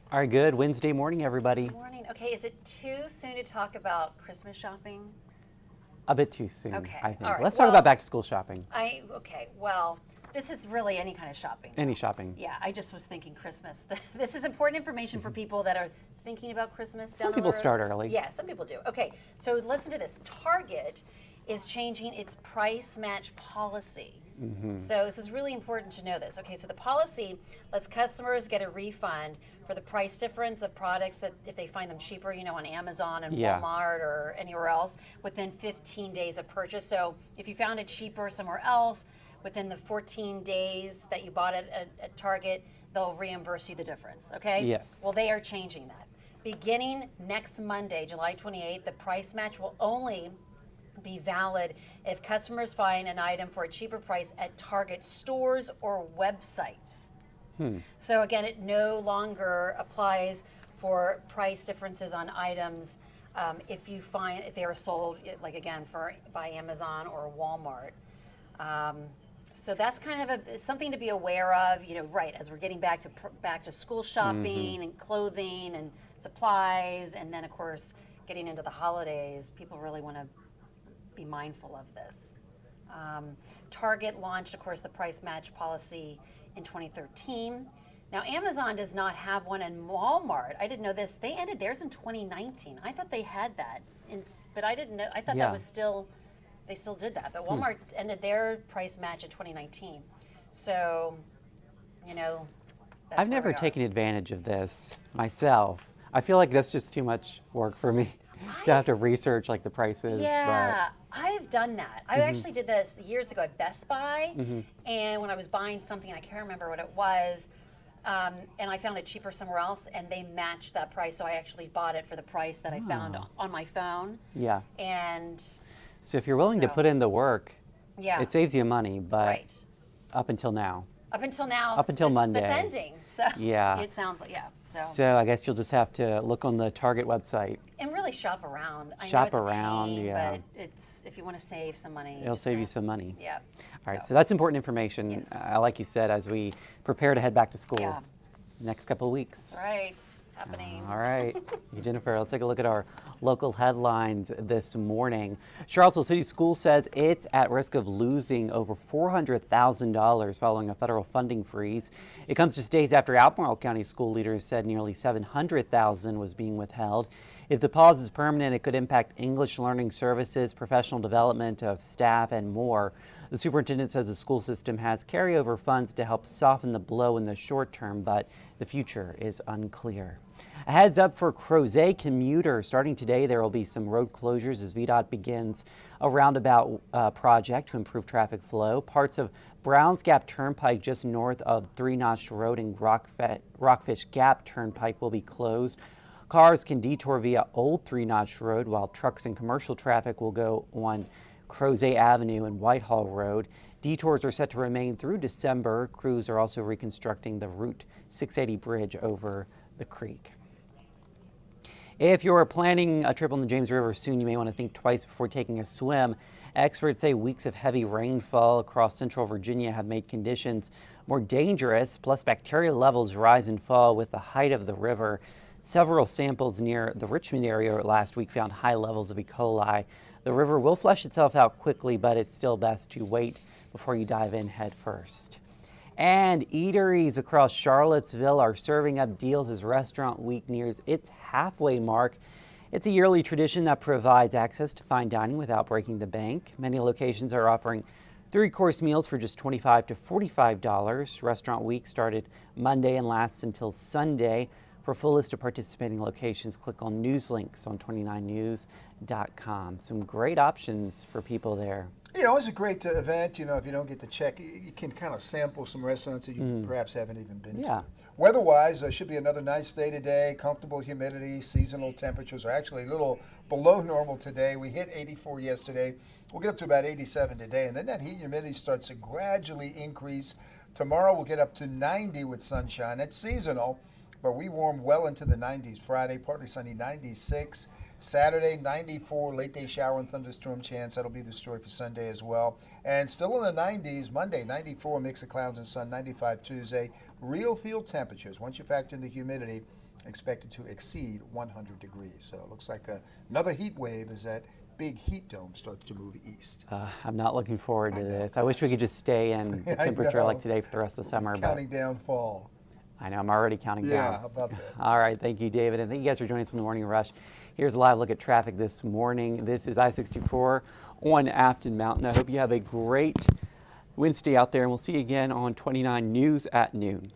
All right, good Wednesday morning, everybody. Morning. Okay, is it too soon to talk about Christmas shopping? A bit too soon, Okay, I think. all right. Let's talk Well, about back to school shopping. Well, this is really any kind of shopping. Any shopping. Yeah, I just was thinking Christmas. This is important information for people that are thinking about Christmas. Some people start early. Yeah, some people do. Okay, so listen to this. Target is changing its price match policy. So this is really important to know this. Okay, so the policy lets customers get a refund for the price difference of products that if they find them cheaper, on Amazon and Yeah. Walmart or anywhere else within 15 days of purchase. So if you found it cheaper somewhere else within the 14 days that you bought it at Target, they'll reimburse you the difference, okay? Yes. Well, they are changing that. Beginning next Monday, July 28th, the price match will only be valid if customers find an item for a cheaper price at Target stores or websites. So again, it no longer applies for price differences on items if they are sold, like again, by Amazon or Walmart. So that's kind of something to be aware of, right, as we're getting back to school shopping and clothing and supplies, and then of course getting into the holidays, people really want to be mindful of this. Target launched, of course, the price match policy in 2013. Now, Amazon does not have one, and Walmart, I didn't know this, they ended theirs in 2019. I thought they had that, but I didn't know, I thought that was they still did that, but Walmart ended their price match in 2019. So, that's I've never taken advantage of this myself. I feel like that's just too much work for me to have to research like the prices. Yeah, I've done that. I actually did this years ago at Best Buy, and when I was buying something, I can't remember what it was, and I found it cheaper somewhere else, and they matched that price, so I actually bought it for the price that I found on my phone. Yeah. And So if you're willing to put in the work, yeah, it saves you money, but right. up until now. Up until now. Up until Monday. That's ending. So Yeah. it sounds like, yeah. So I guess you'll just have to look on the Target website. And really shop around. I know Shop it's a around, pain, yeah. but it's if you want to save some money. It'll save you some money. Yeah. All right, so that's important information, Yes. like you said, as we prepare to head back to school Yeah. next couple of weeks. Right. Happening. All right, Jennifer, let's take a look at our local headlines this morning. Charlottesville City School says it's at risk of losing over $400,000 following a federal funding freeze. It comes just days after Albemarle County school leaders said nearly $700,000 was being withheld. If the pause is permanent, it could impact English learning services, professional development of staff, and more. The superintendent says the school system has carryover funds to help soften the blow in the short term, but the future is unclear. A heads up for Crozet commuters. Starting today, there will be some road closures as VDOT begins a roundabout project to improve traffic flow. Parts of Browns Gap Turnpike just north of Three Notch Road and Rockfish Gap Turnpike will be closed. Cars can detour via Old Three Notch Road, while trucks and commercial traffic will go on Crozet Avenue and Whitehall Road. Detours are set to remain through December. Crews are also reconstructing the Route 680 bridge over the creek. If you're planning a trip on the James River soon, you may want to think twice before taking a swim. Experts say weeks of heavy rainfall across central Virginia have made conditions more dangerous, plus bacteria levels rise and fall with the height of the river. Several samples near the Richmond area last week found high levels of E. coli. The river will flush itself out quickly, but it's still best to wait before you dive in head first. And eateries across Charlottesville are serving up deals as Restaurant Week nears its halfway mark. It's a yearly tradition that provides access to fine dining without breaking the bank. Many locations are offering 3-course meals for just $25 to $45. Restaurant Week started Monday and lasts until Sunday. For a full list of participating locations, click on news links on 29news.com. Some great options for people there. It's a great event. If you don't get to check, you can kind of sample some restaurants that you perhaps haven't even been to. Weather-wise, should be another nice day today. Comfortable humidity, seasonal temperatures are actually a little below normal today. We hit 84 yesterday. We'll get up to about 87 today, and then that heat humidity starts to gradually increase. Tomorrow we'll get up to 90 with sunshine. It's seasonal, but we warm well into the 90s. Friday, partly sunny, 96. Saturday, 94, late day shower and thunderstorm chance. That'll be the story for Sunday as well. And still in the 90s, Monday, 94, mix of clouds and sun, 95 Tuesday. Real field temperatures, once you factor in the humidity, expected to exceed 100 degrees. So it looks like another heat wave as that big heat dome starts to move east. I'm not looking forward to this. I wish we could just stay in the temperature like today for the rest of the summer. Counting down fall. I know, I'm already counting down. Yeah, how about that? All right, thank you, David, and thank you guys for joining us on the Morning Rush. Here's a live look at traffic this morning. This is I-64 on Afton Mountain. I hope you have a great Wednesday out there, and we'll see you again on 29 News at noon.